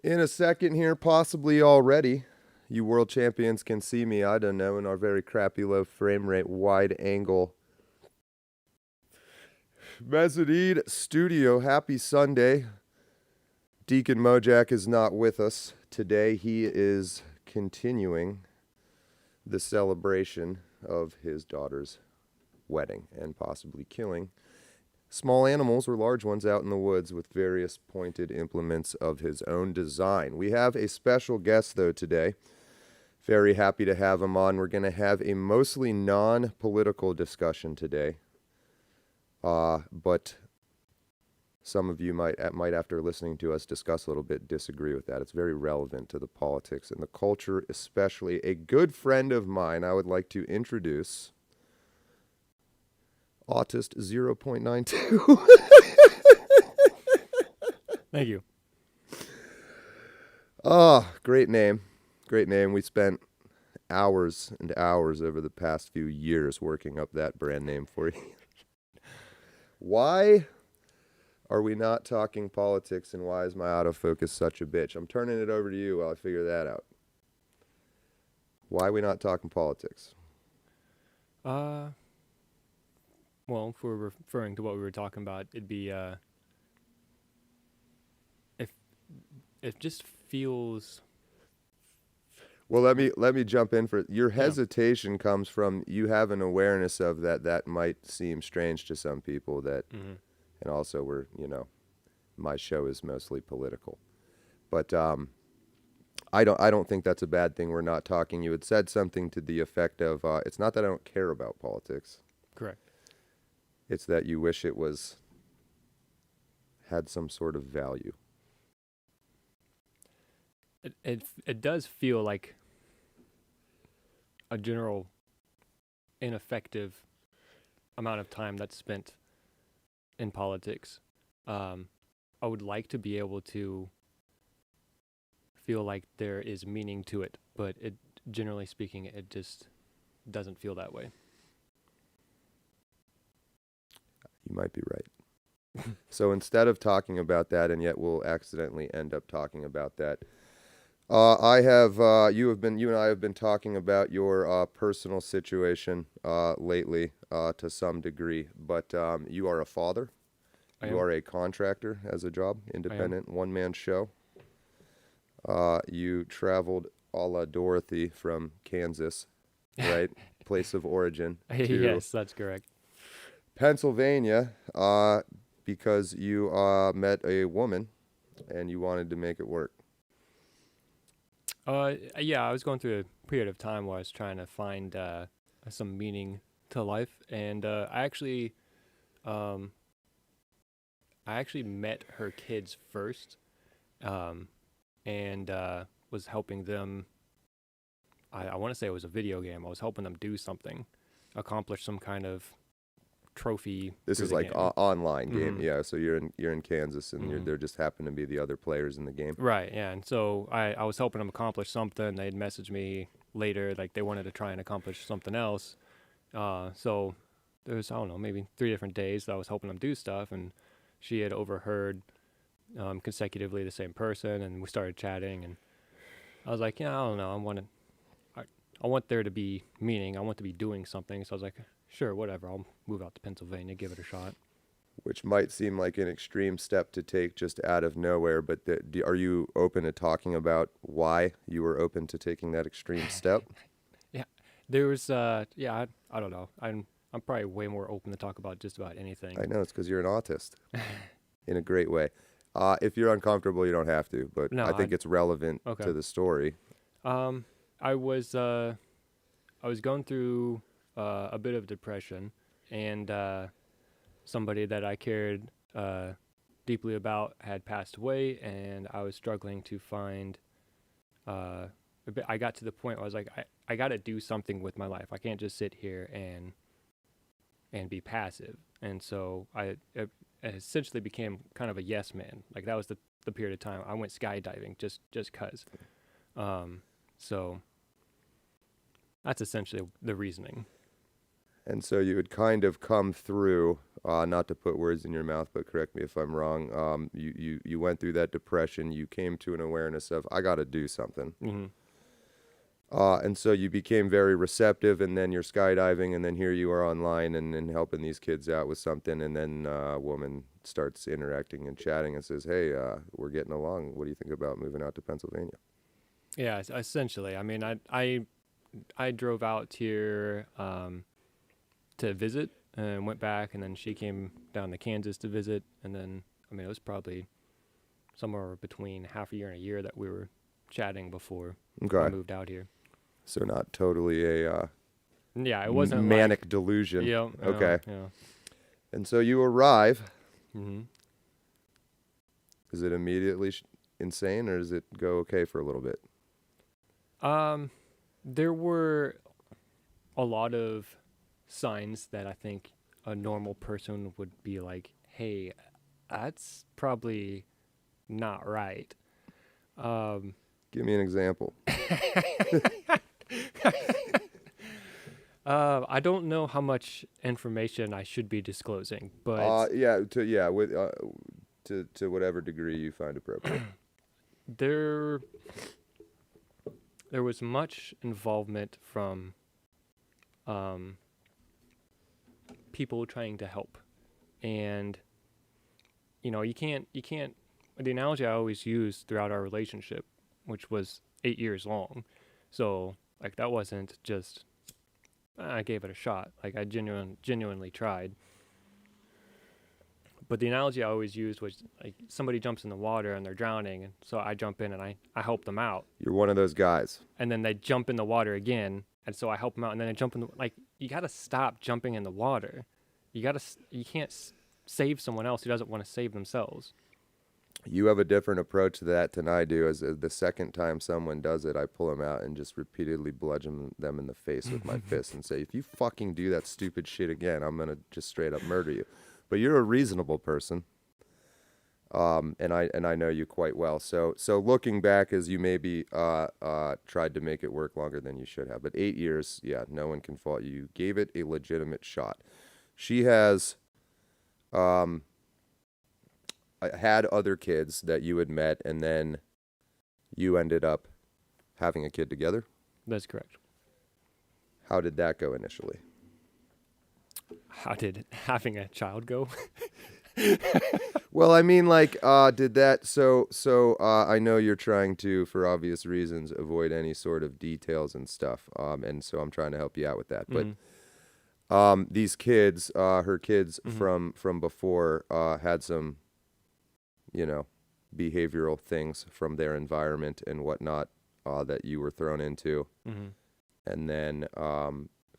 In a second here, possibly already. You world champions can see me, I don't know, in our very crappy low frame rate, wide angle Mezzanine studio. Happy Sunday. Deacon Mojack is not with us today. He is continuing the celebration of his daughter's wedding and possibly killing small animals or large ones out in the woods with various pointed implements of his own design. We have a special guest, though, today. Very happy to have him on. We're going to have a mostly non-political discussion today. But some of you might, after listening to us discuss a little bit, disagree with that. It's very relevant to the politics and the culture, especially. A good friend of mine I would like to introduce, Autist 0.92. Thank you. Great name. Great name. We spent hours and hours over the past few years working up that brand name for you. Why are we not talking politics, and why is my autofocus such a bitch? I'm turning it over to you while I figure that out. Why are we not talking politics? Well, if we're referring to what we were talking about, it'd be if it just feels. Well, let me jump in for your hesitation comes from you have an awareness of that might seem strange to some people that, and also my show is mostly political, but I don't think that's a bad thing. We're not talking. You had said something to the effect of it's not that I don't care about politics. Correct. It's that you wish it had some sort of value. It does feel like a general ineffective amount of time that's spent in politics. I would like to be able to feel like there is meaning to it, but generally speaking, it just doesn't feel that way. You might be right. So instead of talking about that, and yet we'll accidentally end up talking about that, you and I have been talking about your personal situation lately to some degree, but you are a father. You are a contractor as a job, independent, one-man show. You traveled a la Dorothy from Kansas, right? Place of origin. Yes, that's correct. Pennsylvania, because you met a woman and you wanted to make it work. Yeah, I was going through a period of time where I was trying to find some meaning to life, and I actually met her kids first, and was helping them. I want to say it was a video game. I was helping them do something, accomplish some kind of trophy. This is like online game, yeah. So you're in Kansas, and there just happen to be the other players in the game, right? Yeah, and so I was helping them accomplish something. They'd message me later, like they wanted to try and accomplish something else. So there was, I don't know, maybe 3 different days that I was helping them do stuff, and she had overheard consecutively the same person, and we started chatting, and I was like, yeah, I don't know, I want there to be meaning. I want to be doing something. So I was like, sure, whatever. I'll move out to Pennsylvania, give it a shot. which might seem like an extreme step to take just out of nowhere, but are you open to talking about why you were open to taking that extreme step? Yeah, there was, I don't know. I'm probably way more open to talk about just about anything. I know, it's because you're an autist in a great way. If you're uncomfortable, you don't have to, but No, I think it's relevant to the story. I was going through a bit of depression, and somebody that I cared deeply about had passed away, and I was struggling to find. I got to the point where I was like, I got to do something with my life. I can't just sit here and be passive. And so I essentially became kind of a yes man. Like that was the period of time I went skydiving just cause. So that's essentially the reasoning. And so you had kind of come through, not to put words in your mouth, but correct me if I'm wrong. You went through that depression. You came to an awareness of, I got to do something. Mm-hmm. And so you became very receptive, and then you're skydiving, and then here you are online and helping these kids out with something. And then a woman starts interacting and chatting and says, hey, we're getting along. What do you think about moving out to Pennsylvania? Yeah, essentially. I mean, I drove out here to visit and went back, and then she came down to Kansas to visit, and then I mean it was probably somewhere between half a year and a year that we were chatting before I moved out here. So not totally a Yeah, it wasn't manic like, delusion. Yeah. Okay. Yeah. And so you arrive. Mm-hmm. Is it immediately insane, or does it go okay for a little bit? There were a lot of signs that I think a normal person would be like, hey, that's probably not right. Give me an example. I don't know how much information I should be disclosing, but to whatever degree you find appropriate. there was much involvement from people trying to help, and you can't. The analogy I always use throughout our relationship, which was 8 years long, so like that wasn't just I gave it a shot. Like I genuinely tried. But the analogy I always used was like somebody jumps in the water and they're drowning, and so I jump in and I help them out. You're one of those guys. And then they jump in the water again, and so I help them out, and then I jump in like you got to stop jumping in the water. You can't save someone else who doesn't want to save themselves. You have a different approach to that than I do. As the second time someone does it, I pull them out and just repeatedly bludgeon them in the face with my fist and say, if you fucking do that stupid shit again, I'm going to just straight up murder you. But you're a reasonable person, and I know you quite well. So looking back, as you maybe tried to make it work longer than you should have. But 8 years, yeah, no one can fault you. You gave it a legitimate shot. She has had other kids that you had met, and then you ended up having a kid together? That's correct. How did that go initially? How did having a child go? Well, I mean, like, did that, I know you're trying to, for obvious reasons, avoid any sort of details and stuff, and so I'm trying to help you out with that, but these kids, her kids from before, had some, behavioral things from their environment and whatnot, that you were thrown into, and then,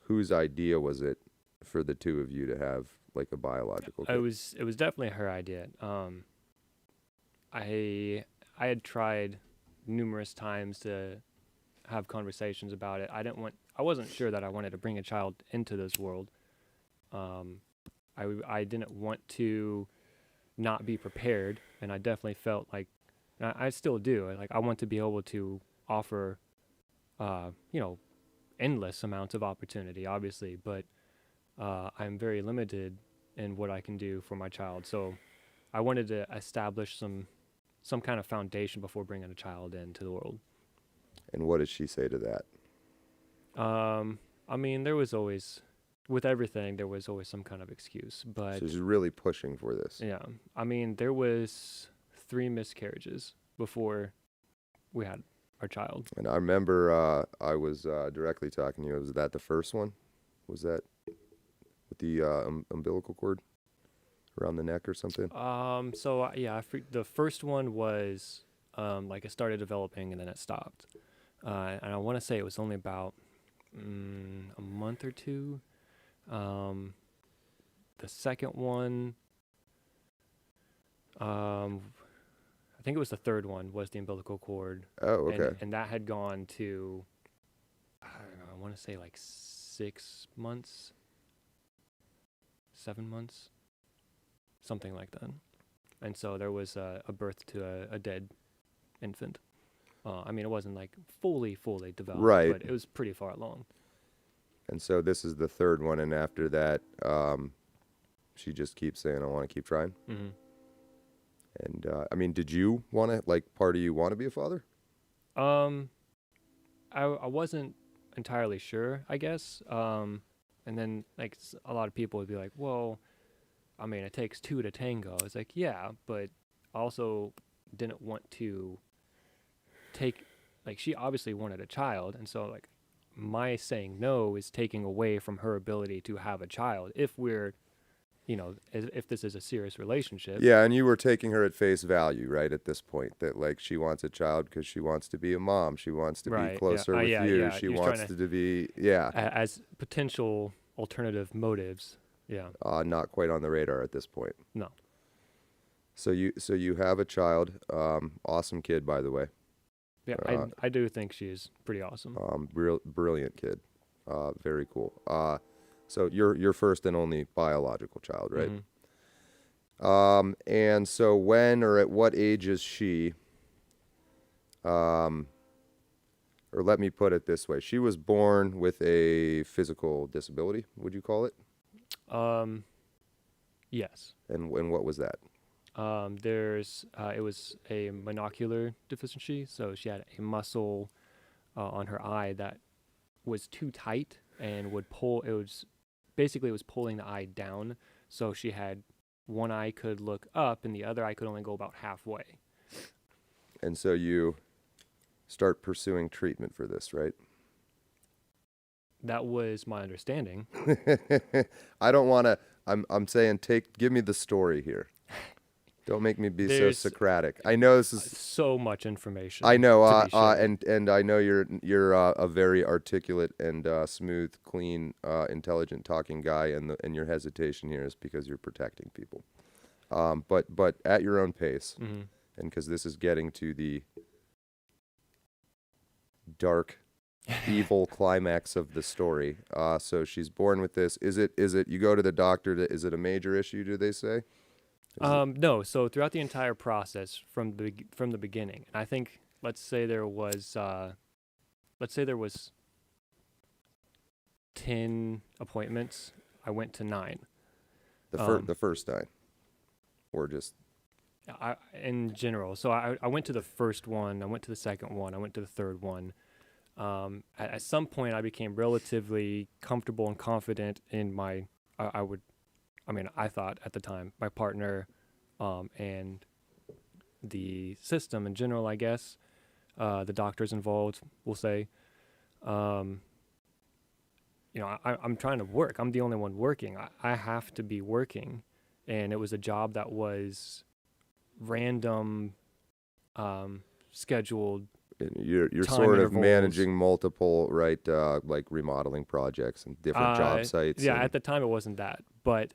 whose idea was it for the two of you to have like a biological kid? It was definitely her idea. I had tried numerous times to have conversations about it. I wasn't sure that I wanted to bring a child into this world. I didn't want to not be prepared, and I definitely felt like I still do. Like I want to be able to offer endless amounts of opportunity, obviously, but I'm very limited in what I can do for my child. So I wanted to establish some kind of foundation before bringing a child into the world. And what did she say to that? I mean, there was always, with everything, there was always some kind of excuse. But so she's really pushing for this. Yeah. I mean, there was 3 miscarriages before we had our child. And I remember I was directly talking to you. Was that the first one? Was that with the umbilical cord around the neck or something? The first one was like it started developing and then it stopped. And I want to say it was only about a month or two. The second one, I think it was the third one, was the umbilical cord. Oh, okay. And that had gone to, I don't know, I want to say like 6 months, 7 months, something like that. And so there was a birth to a dead infant. I mean, it wasn't like fully developed, right, but it was pretty far along. And so this is the third one, and after that, she just keeps saying, I want to keep trying. Mm-hmm. And, I mean, did you want to, like, part of you want to be a father? I wasn't entirely sure, I guess. And then, like, a lot of people would be like, well, I mean, it takes two to tango. It's like, yeah, but I also didn't want to take, like, she obviously wanted a child. And so, like, my saying no is taking away from her ability to have a child if we're, if this is a serious relationship. Yeah, and you were taking her at face value, right, at this point, that, like, she wants a child because she wants to be a mom. She wants to be closer with yeah, you. yeah. She He was wants trying to be, yeah. as potential alternative motives. Yeah. Not quite on the radar at this point. No. So you have a child. Awesome kid, by the way. Yeah, I do think she's pretty awesome. Brilliant kid. Very cool. So your first and only biological child, right? Mm-hmm. And so when or at what age is she? Or let me put it this way: she was born with a physical disability. Would you call it? Yes. And what was that? It was a monocular deficiency, so she had a muscle on her eye that was too tight and would pull. It was pulling the eye down, so she had one eye could look up and the other eye could only go about halfway. And so you start pursuing treatment for this, right? That was my understanding. I don't want to. I'm saying give me the story here. Don't make me be so Socratic. I know this is so much information. I know, and I know you're a very articulate and smooth, clean, intelligent talking guy, and your hesitation here is because you're protecting people. But at your own pace, mm-hmm. and because this is getting to the dark, evil climax of the story. So she's born with this. Is it? You go to the doctor. Is it a major issue? Do they say? No. So throughout the entire process, from the beginning, and I think let's say there was 10 appointments. I went to 9. The first time, or just in general. So I went to the first one. I went to the second one. I went to the third one. At some point, I became relatively comfortable and confident in my. I thought at the time my partner, and the system in general. I guess the doctors involved. We'll say. I'm trying to work. I'm the only one working. I have to be working, and it was a job that was random, scheduled. You're sort of intervals. managing multiple, right, like remodeling projects and different job sites. Yeah, at the time it wasn't that, but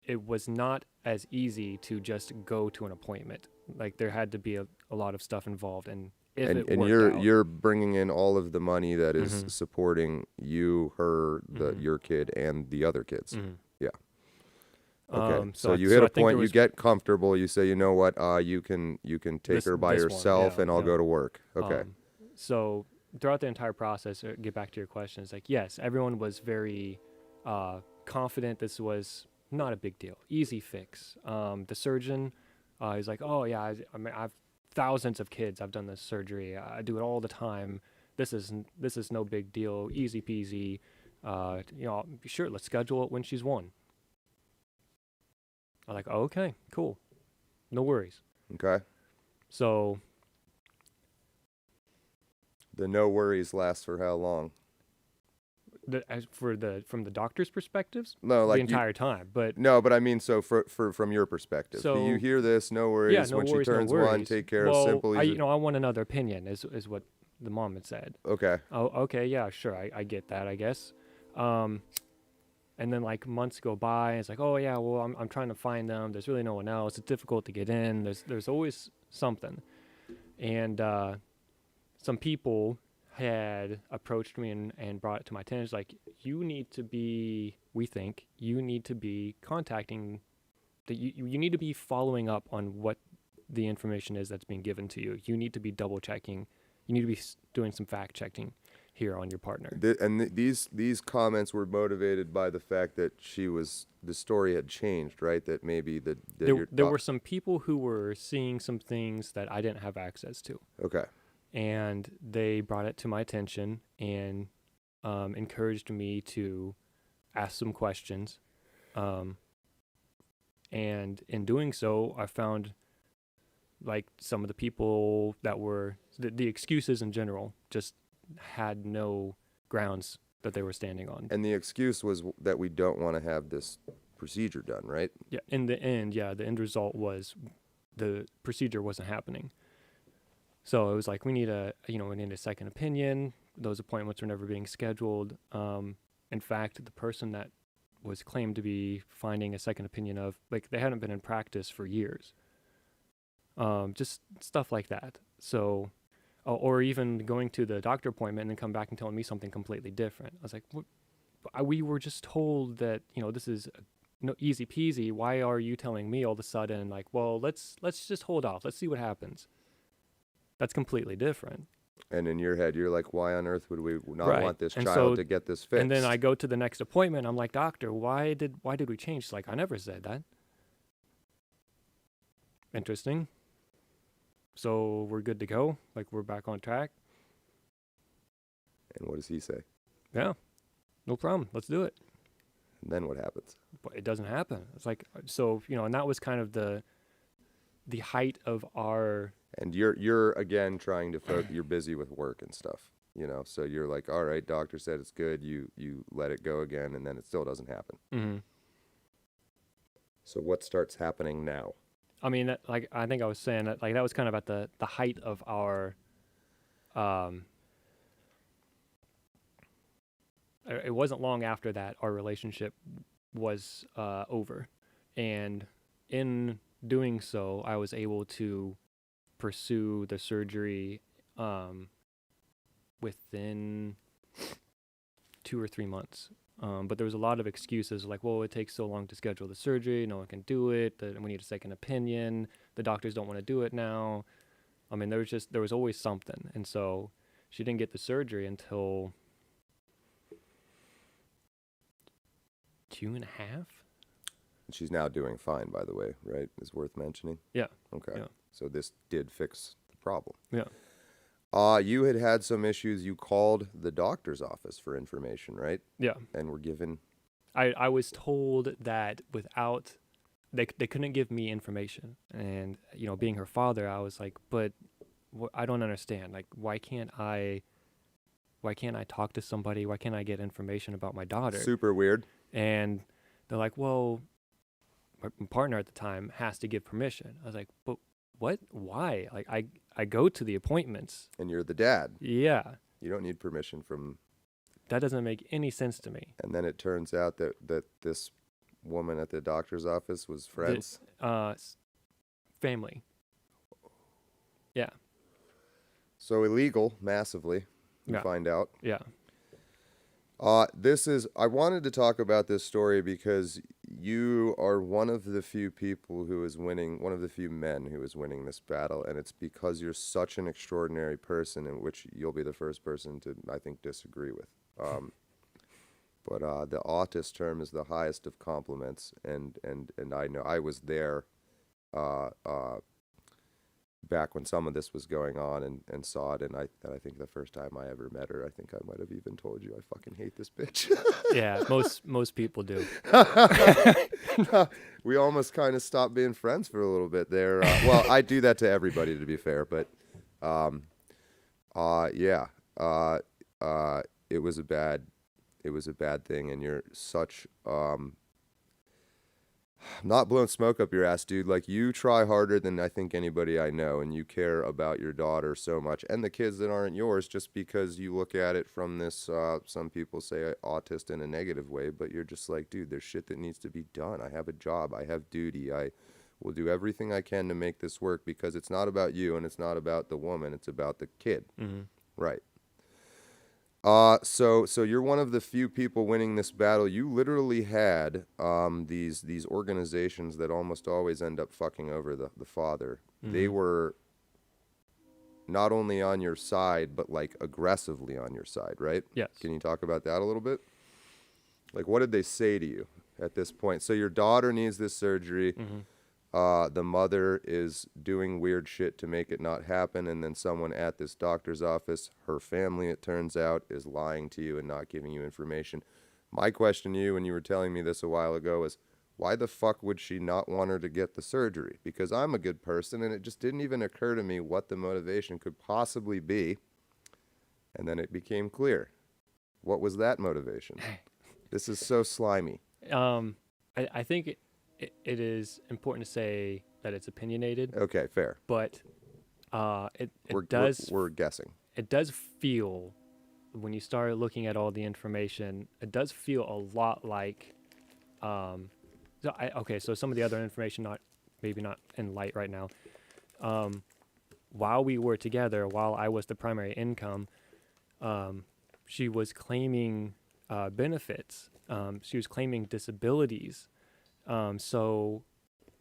it was not as easy to just go to an appointment. Like there had to be a lot of stuff involved, and you're bringing in all of the money that is mm-hmm. supporting you, her, mm-hmm. your kid, and the other kids. Mm-hmm. Yeah. Okay. So you hit a point. You get comfortable. You say, you know what? You can take her by yourself, and I'll go to work. Okay. So throughout the entire process, get back to your question. It's like yes, everyone was very confident. This was not a big deal, easy fix. The surgeon, he's like, oh yeah, I've thousands of kids. I've done this surgery. I do it all the time. This is no big deal. Easy peasy. Sure, let's schedule it when she's 1. I'm like, oh, okay, cool. No worries. Okay. So the no worries lasts for how long? From the doctor's perspectives, no, like the entire time. But no, but I mean, so from your perspective, so, do you hear this? No worries. Yeah, no when worries, she turns no worries. 1, take care of simple. I want another opinion. Is what the mom had said. Okay. Oh, okay, yeah, sure. I get that. I guess. And then like months go by, and it's like, oh yeah, well I'm trying to find them. There's really no one else. It's difficult to get in. There's always something, and some people had approached me and brought it to my attention. Like, we think you need to be contacting, you need to be following up on what the information is that's being given to you. You need to be double checking. You need to be doing some fact checking. here on your partner. These comments were motivated by the fact that the story had changed, right? That maybe There were some people who were seeing some things that I didn't have access to. Okay. And they brought it to my attention and encouraged me to ask some questions. And in doing so, I found like some of the people that were the excuses in general just had no grounds that they were standing on. And the excuse was that we don't want to have this procedure done, right? Yeah. In the end, the end result was the procedure wasn't happening. So it was like, we need a second opinion. Those appointments were never being scheduled. In fact, the person that was claimed to be finding a second opinion of, like, they hadn't been in practice for years. Just stuff like that. So, or even going to the doctor appointment and then come back and telling me something completely different. I was like, what? We were just told that, this is easy peasy. Why are you telling me all of a sudden, like, well, let's just hold off. Let's see what happens. That's completely different. And in your head, you're like, why on earth would we not Right. want this And child to get this fixed? And then I go to the next appointment. I'm like, doctor, why did we change? She's like, I never said that. Interesting. So we're good to go. Like, we're back on track. And what does he say? Yeah, no problem. Let's do it. And then what happens? But it doesn't happen. It's like, so, and that was kind of the height of our. And you're again trying to focus. You're busy with work and stuff, So you're like, all right, doctor said it's good. You let it go again, and then it still doesn't happen. Mm-hmm. So what starts happening now? I mean, like, I think I was saying that, like, that was kind of at the height of our. It wasn't long after that our relationship was over, and in doing so, I was able to pursue the surgery within 2 or 3 months. But there was a lot of excuses like, well, it takes so long to schedule the surgery. No one can do it. We need a second opinion. The doctors don't want to do it now. I mean, there was always something. And so she didn't get the surgery until 2.5. She's now doing fine, by the way, right? Is worth mentioning? Yeah. Okay. Yeah. So this did fix the problem. Yeah. You had some issues. You called the doctor's office for information, right? Yeah. And were given... I was told that they couldn't give me information. And, being her father, I was like, but I don't understand. Like, why can't I talk to somebody? Why can't I get information about my daughter? Super weird. And they're like, well, my partner at the time has to give permission. I was like, but what? Why? Like, I go to the appointments. And you're the dad. Yeah. You don't need permission from... That doesn't make any sense to me. And then it turns out that this woman at the doctor's office was friends? Family. Yeah. So illegal, massively, you Yeah. find out. Yeah. I wanted to talk about this story because you are one of the few people who is winning, one of the few men who is winning this battle, and it's because you're such an extraordinary person, in which you'll be the first person to, I think, disagree with. But the autist term is the highest of compliments, and I know I was there back when some of this was going on and saw it, and I think the first time I ever met her, I think I might have even told you I fucking hate this bitch. Yeah, most people do. We almost kind of stopped being friends for a little bit there. Well, I do that to everybody, to be fair, but yeah, it was a bad thing, and you're such not blowing smoke up your ass, dude. Like, you try harder than I think anybody I know, and you care about your daughter so much, and the kids that aren't yours, just because you look at it from this, some people say autist in a negative way, but you're just like, dude, there's shit that needs to be done. I have a job. I have duty. I will do everything I can to make this work, because it's not about you, and it's not about the woman. It's about the kid. Mm-hmm. Right. So you're one of the few people winning this battle. You literally had these organizations that almost always end up fucking over the father. Mm-hmm. They were not only on your side, but like aggressively on your side, right? Yes. Can you talk about that a little bit? Like, what did they say to you at this point? So your daughter needs this surgery. The mother is doing weird shit to make it not happen, and then someone at this doctor's office, her family, it turns out, is lying to you and not giving you information. My question to you when you were telling me this a while ago is, why the fuck would she not want her to get the surgery? Because I'm a good person, and it just didn't even occur to me what the motivation could possibly be. And then it became clear. What was that motivation? This is so slimy. I think it is important to say that it's opinionated. Okay, fair. But We're guessing. It does feel, when you start looking at all the information, it does feel a lot like, so some of the other information, maybe not in light right now. While we were together, while I was the primary income, she was claiming benefits. She was claiming disabilities. So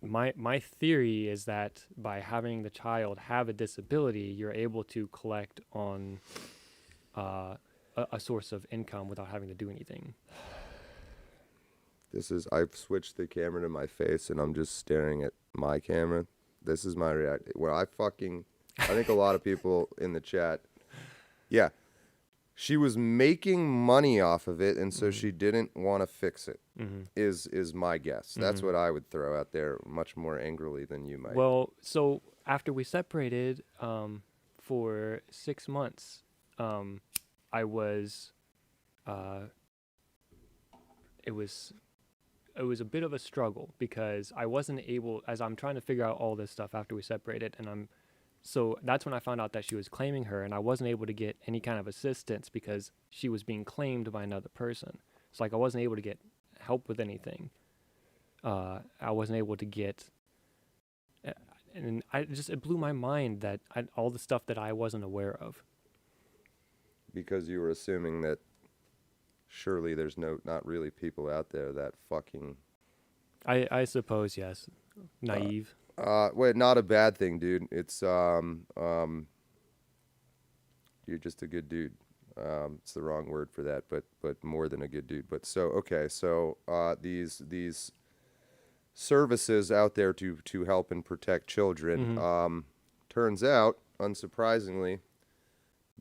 my theory is that by having the child have a disability, you're able to collect on a source of income without having to do anything. I've switched the camera to my face and I'm just staring at my camera. This is my reaction. Well, I think a lot of people in the chat, yeah, she was making money off of it, and so she didn't want to fix it, is my guess. That's what I would throw out there much more angrily than you might. Well, so after we separated for 6 months, I was, it was a bit of a struggle because I wasn't able, as I'm trying to figure out all this stuff after we separated, so that's when I found out that she was claiming her, and I wasn't able to get any kind of assistance because she was being claimed by another person. It's like I wasn't able to get help with anything. I wasn't able to get, and it blew my mind that all the stuff that I wasn't aware of. Because you were assuming that surely there's not really people out there that fucking... I suppose, yes. Naive. Wait, not a bad thing, dude. It's you're just a good dude. It's the wrong word for that, but more than a good dude. But so these services out there to help and protect children. Turns out, unsurprisingly,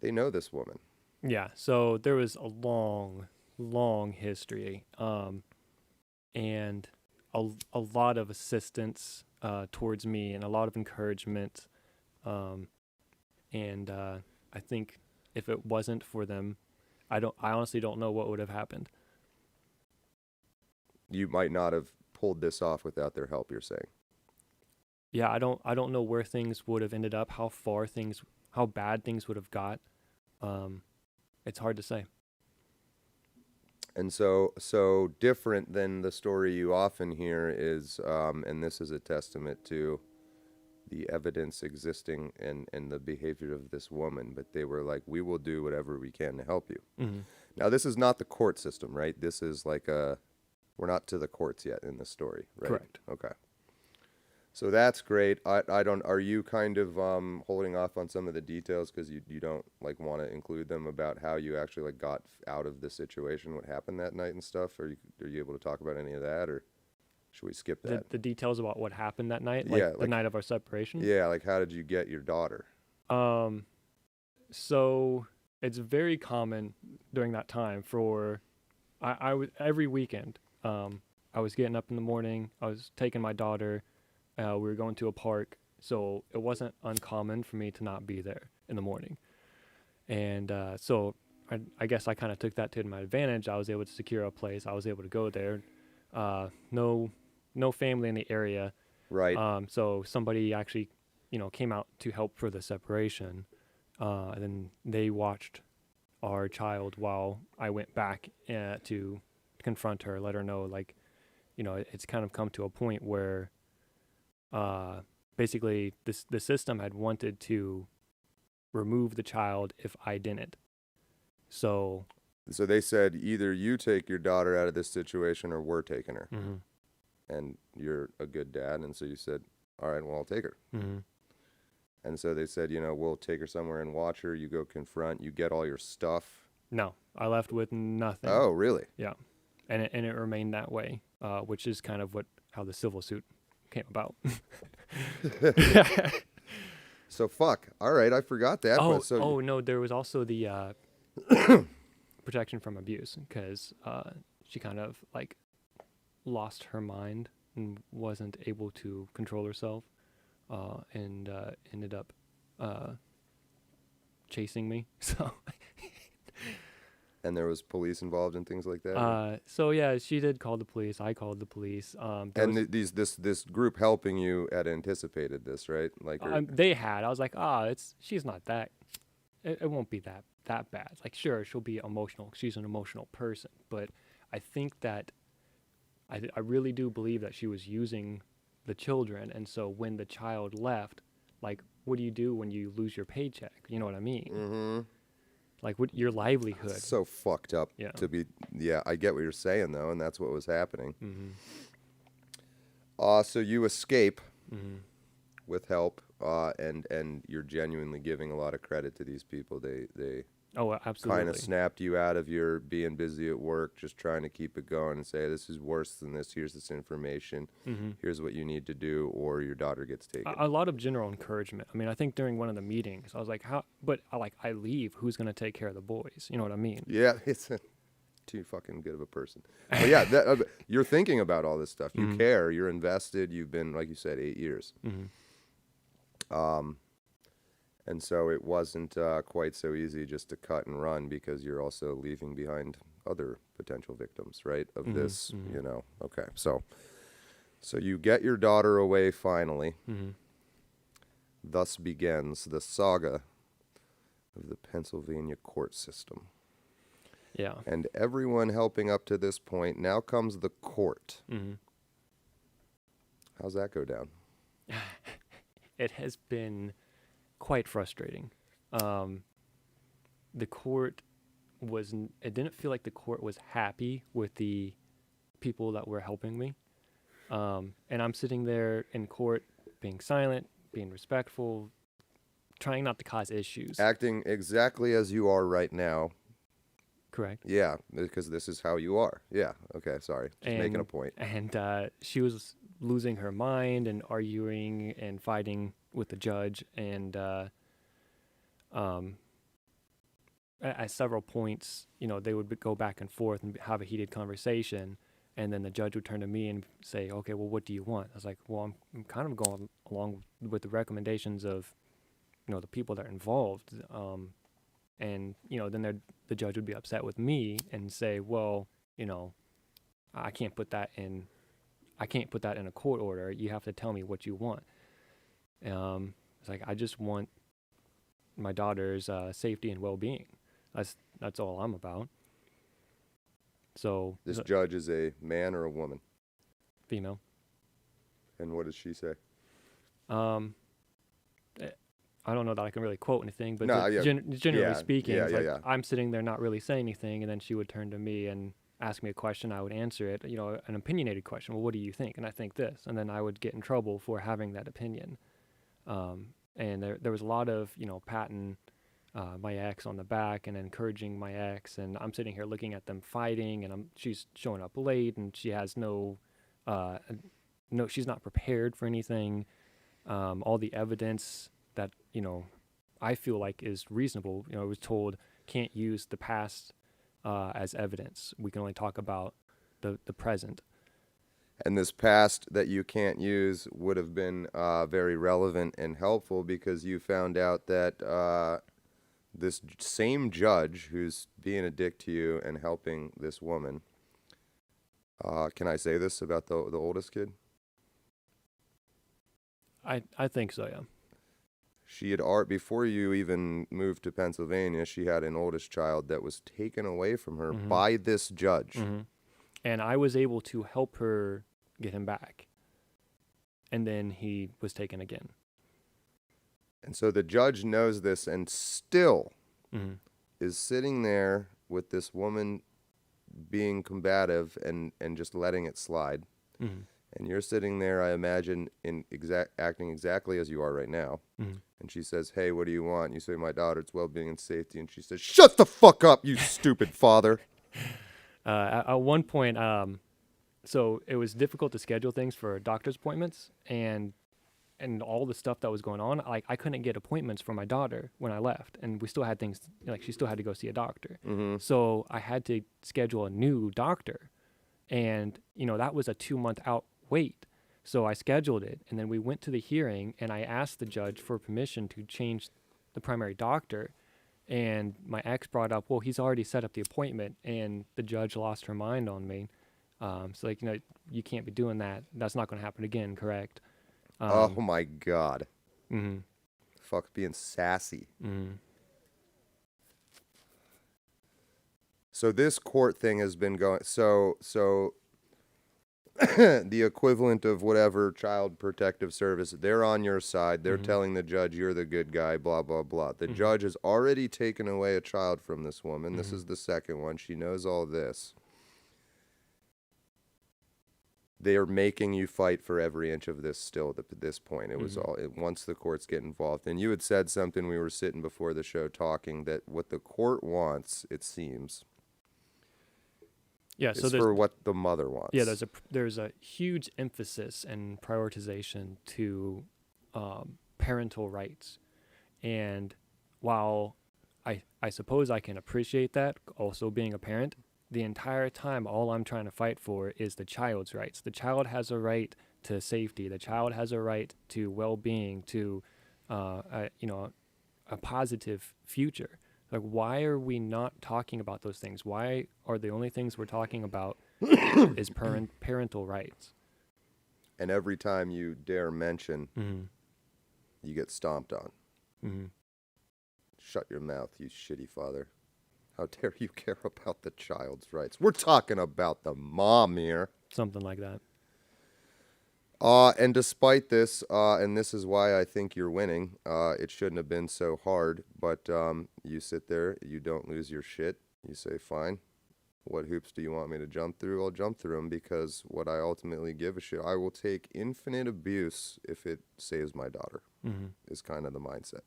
they know this woman. Yeah. So there was a long history, and a lot of assistance towards me and a lot of encouragement, and I think if it wasn't for them, I honestly don't know what would have happened. You might not have pulled this off without their help, you're saying? Yeah, I don't know where things would have ended up, how bad things would have got. It's hard to say. And so different than the story you often hear is, and this is a testament to the evidence existing and the behavior of this woman, but they were like, we will do whatever we can to help you. Now, this is not the court system, right? This is like we're not to the courts yet in the story, right? Correct. Okay. So that's great. Are you kind of holding off on some of the details because you don't like want to include them about how you actually like got out of the situation, what happened that night and stuff? Are you able to talk about any of that, or should we skip that? The details about what happened that night, the night of our separation? Yeah, like how did you get your daughter? So it's very common during that time for, I was every weekend, I was getting up in the morning, I was taking my daughter. We were going to a park, so it wasn't uncommon for me to not be there in the morning. And so I guess I kind of took that to my advantage. I was able to secure a place. I was able to go there. No family in the area. Right. So somebody actually, came out to help for the separation. And then they watched our child while I went back to confront her, let her know, like, it's kind of come to a point where basically the system had wanted to remove the child if I didn't. So they said either you take your daughter out of this situation or we're taking her. And you're a good dad, and so you said, all right, well, I'll take her. And so they said, we'll take her somewhere and watch her. You go confront. You get all your stuff. No, I left with nothing. Oh, really? Yeah, and it remained that way, which is kind of how the civil suit came about. So fuck. All right, I forgot that. Oh no, there was also the protection from abuse, because she kind of like lost her mind and wasn't able to control herself, and ended up chasing me. So. And there was police involved in things like that. So yeah, she did call the police. I called the police. This group helping you had anticipated this, right? Like they had. I was like, she's not that. It won't be that bad. Like, sure, she'll be emotional. She's an emotional person, but I think that I really do believe that she was using the children, and so when the child left, like, what do you do when you lose your paycheck? You know what I mean? Mm-hmm. Like, what your livelihood. So fucked up to be. Yeah, I get what you're saying though, and that's what was happening. Mm-hmm. So you escape Mm-hmm. with help, and you're genuinely giving a lot of credit to these people. They Absolutely. kind of snapped you out of your being busy at work, just trying to keep it going and say, this is worse than this. Here's this information. Mm-hmm. Here's what you need to do, or your daughter gets taken. A lot of general encouragement. I mean, I think during one of the meetings, I was like, I leave. Who's going to take care of the boys? You know what I mean? Yeah, it's too fucking good of a person. But yeah, you're thinking about all this stuff. You care. You're invested. You've been, like you said, 8 years. Mm-hmm. And so it wasn't quite so easy just to cut and run, because you're also leaving behind other potential victims, right? Of this, Okay, so you get your daughter away finally. Mm-hmm. Thus begins the saga of the Pennsylvania court system. Yeah. And everyone helping up to this point. Now comes the court. Mm-hmm. How's that go down? It has been quite frustrating. The court it didn't feel like the court was happy with the people that were helping me. And I'm sitting there in court being silent, being respectful, trying not to cause issues. Acting exactly as you are right now. Correct. Yeah, because this is how you are. Yeah, okay, sorry. Just making a point. And she was losing her mind and arguing and fighting with the judge, and at several points, they would go back and forth and have a heated conversation, and then the judge would turn to me and say, okay, well, what do you want? I was like, well, I'm kind of going along with the recommendations of, the people that are involved. And, then the judge would be upset with me and say, well, I can't put that in a court order. You have to tell me what you want. It's like, I just want my daughter's safety and well-being. That's all I'm about. So this judge is a man or a woman? Female. And what does she say? I don't know that I can really quote anything, but generally speaking, I'm sitting there not really saying anything, and then she would turn to me and ask me a question. I would answer it, an opinionated question. Well, what do you think? And I think this, and then I would get in trouble for having that opinion. And there was a lot of, patting my ex on the back and encouraging my ex, and I'm sitting here looking at them fighting, and she's showing up late, and she has she's not prepared for anything. All the evidence that, I feel like is reasonable, I was told can't use the past as evidence. We can only talk about the present. And this past that you can't use would have been very relevant and helpful, because you found out that this same judge who's being a dick to you and helping this woman, can I say this about the oldest kid? I think so, yeah. She had before you even moved to Pennsylvania, she had an oldest child that was taken away from her by this judge. Mm-hmm. And I was able to help her get him back. And then he was taken again. And so the judge knows this and still is sitting there with this woman being combative and just letting it slide. And you're sitting there, I imagine, acting exactly as you are right now. Mhm. And she says, "Hey, what do you want?" And you say, "My daughter's well-being and safety." And she says, "Shut the fuck up, you stupid father." At one point, so it was difficult to schedule things for doctor's appointments and all the stuff that was going on. Like I couldn't get appointments for my daughter when I left, and we still had things like she still had to go see a doctor. Mm-hmm. So I had to schedule a new doctor, and that was a 2 month out wait. So I scheduled it, and then we went to the hearing, and I asked the judge for permission to change the primary doctor. And my ex brought up, well, he's already set up the appointment, and the judge lost her mind on me. So like, you can't be doing that. That's not going to happen again, correct? Oh my God. Mm-hmm. Fuck being sassy. Mm-hmm. So this court thing has been going. So the equivalent of whatever child protective service, they're on your side. They're telling the judge you're the good guy, blah, blah, blah. The judge has already taken away a child from this woman. This is the second one. She knows all this. They are making you fight for every inch of this still at this point. It was once the courts get involved. And you had said something, we were sitting before the show talking, that what the court wants, it seems, Yeah, so is for what the mother wants. Yeah, there's a huge emphasis and prioritization to parental rights, and while I suppose I can appreciate that, also being a parent, the entire time all I'm trying to fight for is the child's rights. The child has a right to safety. The child has a right to well-being, to a positive future. Like, why are we not talking about those things? Why are the only things we're talking about is parental rights? And every time you dare mention, you get stomped on. Mm-hmm. Shut your mouth, you shitty father. How dare you care about the child's rights? We're talking about the mom here. Something like that. And despite this, and this is why I think you're winning, it shouldn't have been so hard, but you sit there, you don't lose your shit. You say, fine, what hoops do you want me to jump through? I'll jump through them, because what I ultimately give a shit, I will take infinite abuse if it saves my daughter, is kind of the mindset.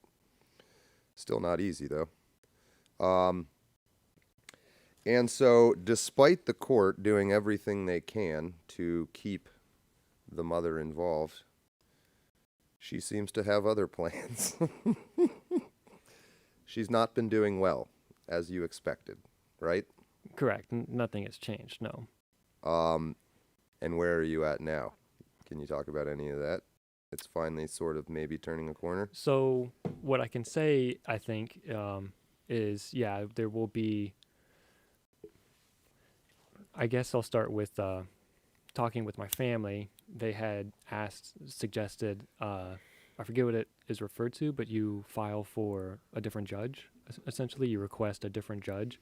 Still not easy, though. And so, despite the court doing everything they can to keep the mother involved, she seems to have other plans. She's not been doing well, as you expected, right? Correct. Nothing has changed, no. And where are you at now? Can you talk about any of that? It's finally sort of maybe turning a corner? So what I can say, I think, is, yeah, there will be, I guess I'll start with talking with my family. They had suggested, I forget what it is referred to, but you file for a different judge. Essentially, you request a different judge.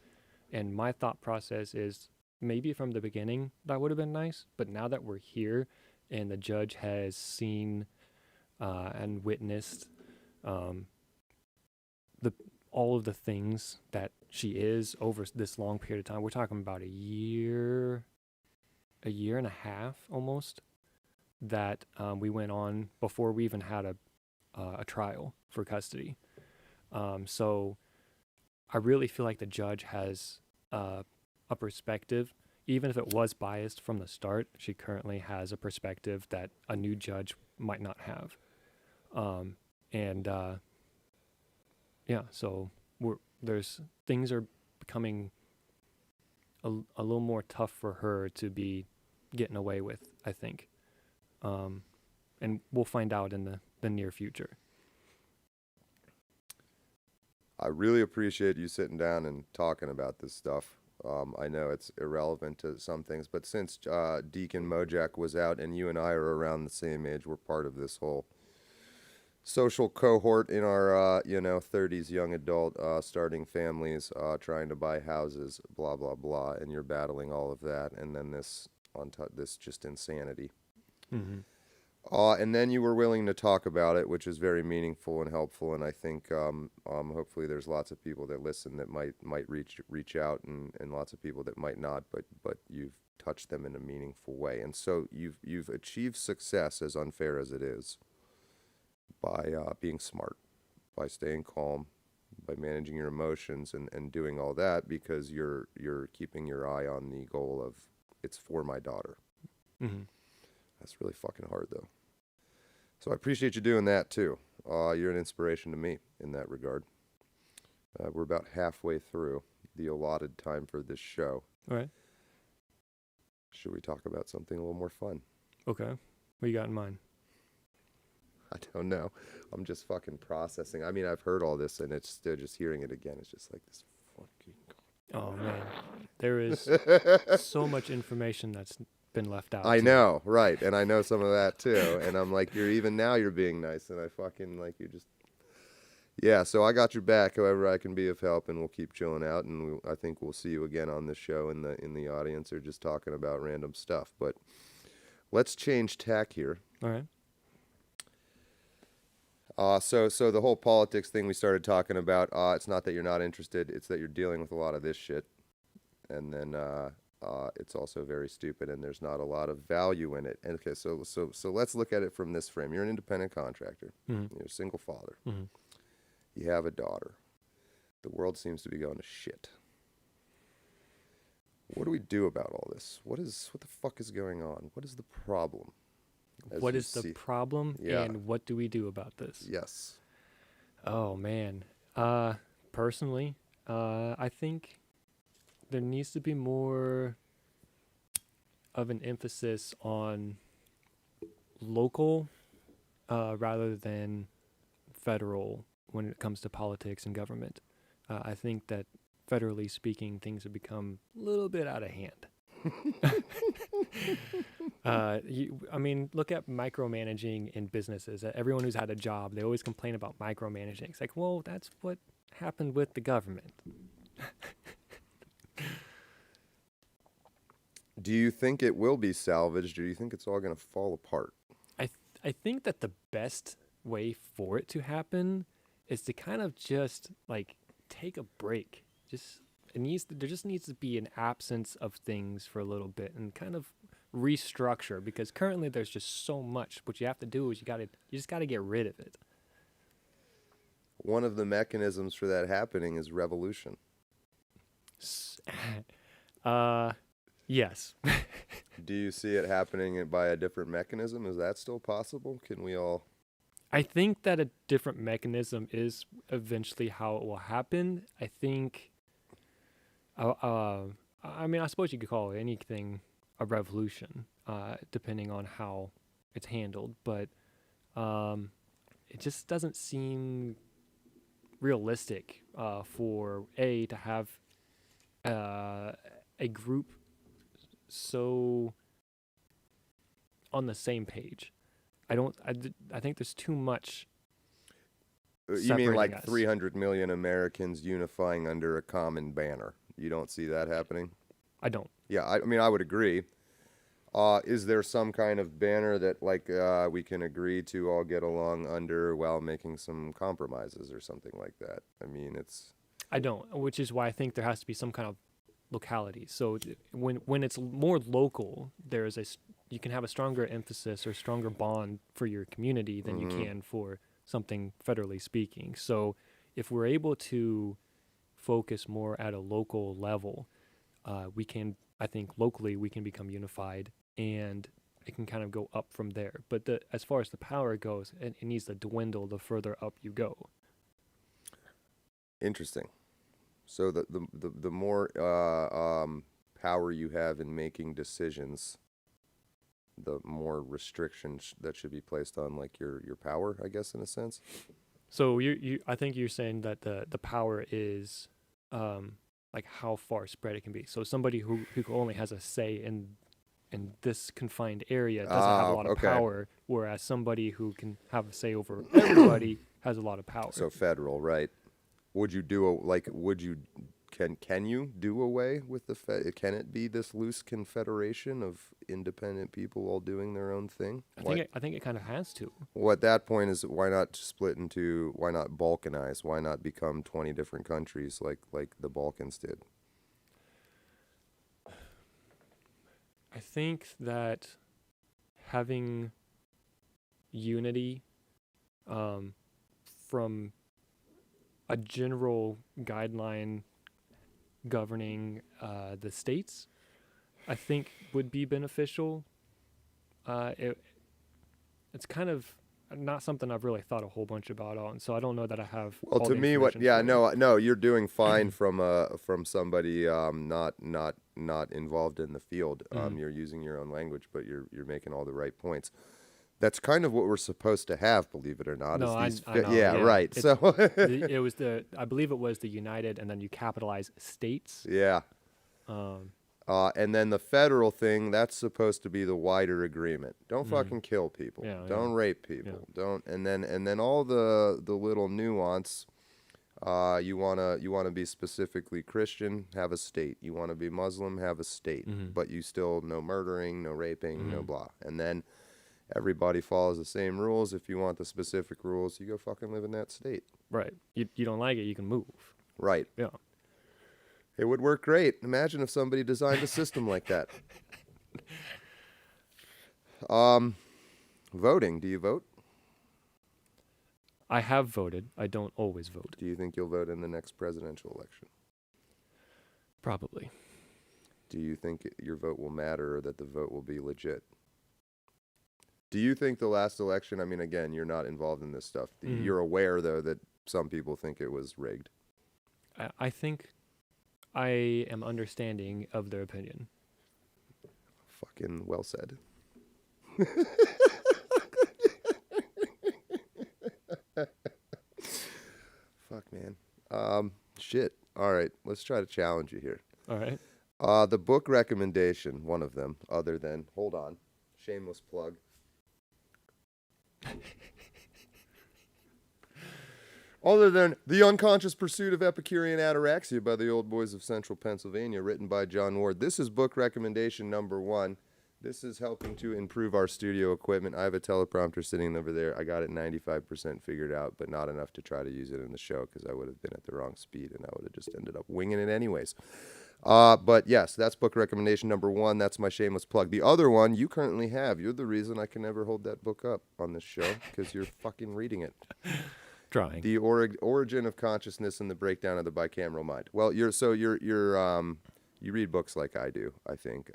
And my thought process is, maybe from the beginning that would have been nice, but now that we're here and the judge has seen and witnessed all of the things that she is over this long period of time, we're talking about a year and a half almost, that we went on before we even had a trial for custody. So I really feel like the judge has a perspective, even if it was biased from the start. She currently has a perspective that a new judge might not have. So things are becoming a little more tough for her to be getting away with, I think. And we'll find out in the near future. I really appreciate you sitting down and talking about this stuff. I know it's irrelevant to some things, but since Deacon Mojack was out and you and I are around the same age, we're part of this whole social cohort in our 30s, young adult, starting families, trying to buy houses, blah blah blah, and you're battling all of that, and then this just insanity. And then you were willing to talk about it, which is very meaningful and helpful. And I think hopefully there's lots of people that listen that might reach out, and lots of people that might not. But you've touched them in a meaningful way. And so you've achieved success, as unfair as it is, by being smart, by staying calm, by managing your emotions, and doing all that because you're keeping your eye on the goal of it's for my daughter. Mm-hmm. That's really fucking hard, though. So I appreciate you doing that, too. You're an inspiration to me in that regard. We're about halfway through the allotted time for this show. All right. Should we talk about something a little more fun? Okay. What you got in mind? I don't know. I'm just fucking processing. I mean, I've heard all this, and it's still just hearing it again. It's just like this fucking... Oh, man. There is so much information that's been left out. I know, right. And I know some of that, too. And I'm like, you're being nice, and I fucking, like, you just... Yeah, so I got your back however I can be of help, and we'll keep chilling out, and I think we'll see you again on this show in the audience or just talking about random stuff. But let's change tack here. All right. So the whole politics thing we started talking about, it's not that you're not interested, it's that you're dealing with a lot of this shit. And then it's also very stupid, and there's not a lot of value in it. And okay, so let's look at it from this frame. You're an independent contractor. Mm-hmm. You're a single father. Mm-hmm. You have a daughter. The world seems to be going to shit. What do we do about all this? What the fuck is going on? What is the problem? What is the problem, and what do we do about this? Yes. Oh, man. Personally, I think there needs to be more of an emphasis on local rather than federal when it comes to politics and government. I think that federally speaking, things have become a little bit out of hand. I mean, look at micromanaging in businesses. Everyone who's had a job, they always complain about micromanaging. It's like, well, that's what happened with the government. Do you think it will be salvaged, or do you think it's all going to fall apart? I think that the best way for it to happen is to kind of just like take a break. There just needs to be an absence of things for a little bit and kind of restructure, because currently there's just so much. What you have to do is you just got to get rid of it. One of the mechanisms for that happening is revolution. Yes. Do you see it happening by a different mechanism? Is that still possible? Can we all... I think that a different mechanism is eventually how it will happen. I think... I mean, I suppose you could call anything a revolution, depending on how it's handled. But it just doesn't seem realistic for to have a group so on the same page. I think there's too much. You mean like us. 300 million Americans unifying under a common banner? You don't see that happening? I don't. Yeah, I mean, I would agree. Is there some kind of banner that like we can agree to all get along under while making some compromises or something like that? I mean, I don't, which is why I think there has to be some kind of locality. So when it's more local, you can have a stronger emphasis or stronger bond for your community than you can for something federally speaking. So if we're able to focus more at a local level, I think locally we can become unified, and it can kind of go up from there. But as far as the power goes, it needs to dwindle the further up you go. Interesting. So the more power you have in making decisions, the more restrictions that should be placed on like your power, I guess, in a sense. So I think you're saying that the power is like how far spread it can be. So somebody who only has a say in this confined area doesn't have a lot of power, whereas somebody who can have a say over everybody has a lot of power. So federal, right? Would you can you do away with can it be this loose confederation of independent people all doing their own thing? I think it kind of has to. Well, at that point, is why not why not balkanize? Why not become 20 different countries like the Balkans did? I think that having unity from a general guideline governing the states, I think would be beneficial. It's kind of not something I've really thought a whole bunch about on, so I don't know that I have. Well, all to the me, information for it. no, you're doing fine from somebody not involved in the field. You're using your own language, but you're making all the right points. That's kind of what we're supposed to have, believe it or not. No, is I know. yeah, right. It's, So it was I believe it was the United, and then you capitalize states. yeah. Um, And then the federal thing, that's supposed to be the wider agreement. Don't fucking kill people. Yeah, Don't rape people. Don't and then all the little nuance. You wanna be specifically Christian, have a state. You wanna be Muslim, have a state. But you still no murdering, no raping, no blah. And then everybody follows the same rules. If you want the specific rules, you go fucking live in that state. right. You don't like it, you can move. Right. Yeah. It would work great. Imagine if somebody designed a system like that. Voting. Do you vote? I have voted. I don't always vote. Do you think you'll vote in the next presidential election? Probably. Do you think your vote will matter or that the vote will be legit? Do you think the last election, I mean, again, you're not involved in this stuff. You're aware, though, that some people think it was rigged. I think I am understanding of their opinion. Fucking well said. Fuck, man. Shit. All right, let's try to challenge you here. All right. The book recommendation, one of them, other than, hold on, shameless plug. Other than The Unconscious Pursuit of Epicurean Ataraxia by the Old Boys of Central Pennsylvania, written by John Ward. This is book recommendation number 1. This is helping to improve our studio equipment. I have a teleprompter sitting over there. I got it 95% figured out, but not enough to try to use it in the show because I would have been at the wrong speed and I would have just ended up winging it anyways. But yes, that's book recommendation number 1. That's my shameless plug. The other one you currently have. You're the reason I can never hold that book up on this show because you're fucking reading it. Trying. The Origin of Consciousness and the Breakdown of the Bicameral Mind. Well, you read books like I do, I think.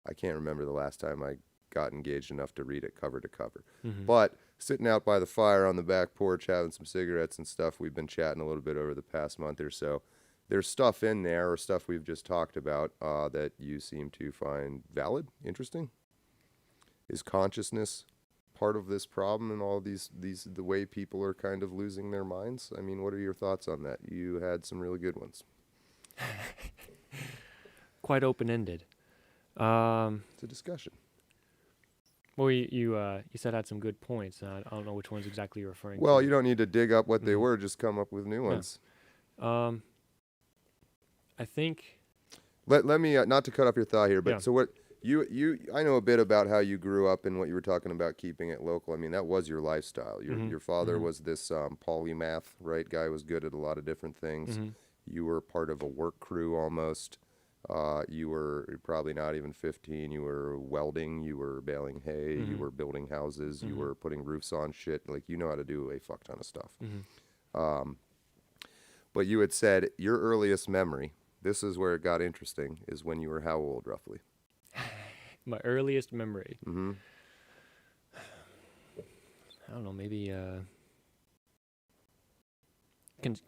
I can't remember the last time I got engaged enough to read it cover to cover. But sitting out by the fire on the back porch having some cigarettes and stuff, we've been chatting a little bit over the past month or so. There's stuff in there or stuff we've just talked about that you seem to find valid, interesting. Is consciousness part of this problem and all these the way people are kind of losing their minds? I mean, what are your thoughts on that? You had some really good ones. Quite open-ended. It's a discussion. Well, you said had some good points. I don't know which ones exactly you're referring to. Well, you don't need to dig up what they were. Just come up with new ones. I think. Let me not to cut off your thought here, but Yeah. so what you I know a bit about how you grew up and what you were talking about keeping it local. I mean, that was your lifestyle. Your father was this polymath, right? Guy was good at a lot of different things. You were part of a work crew almost. You were probably not even 15. You were welding. You were baling hay. You were building houses. You were putting roofs on shit. Like, you know how to do a fuck ton of stuff. But you had said your earliest memory, this is where it got interesting, is when you were how old, roughly? My earliest memory. I don't know, maybe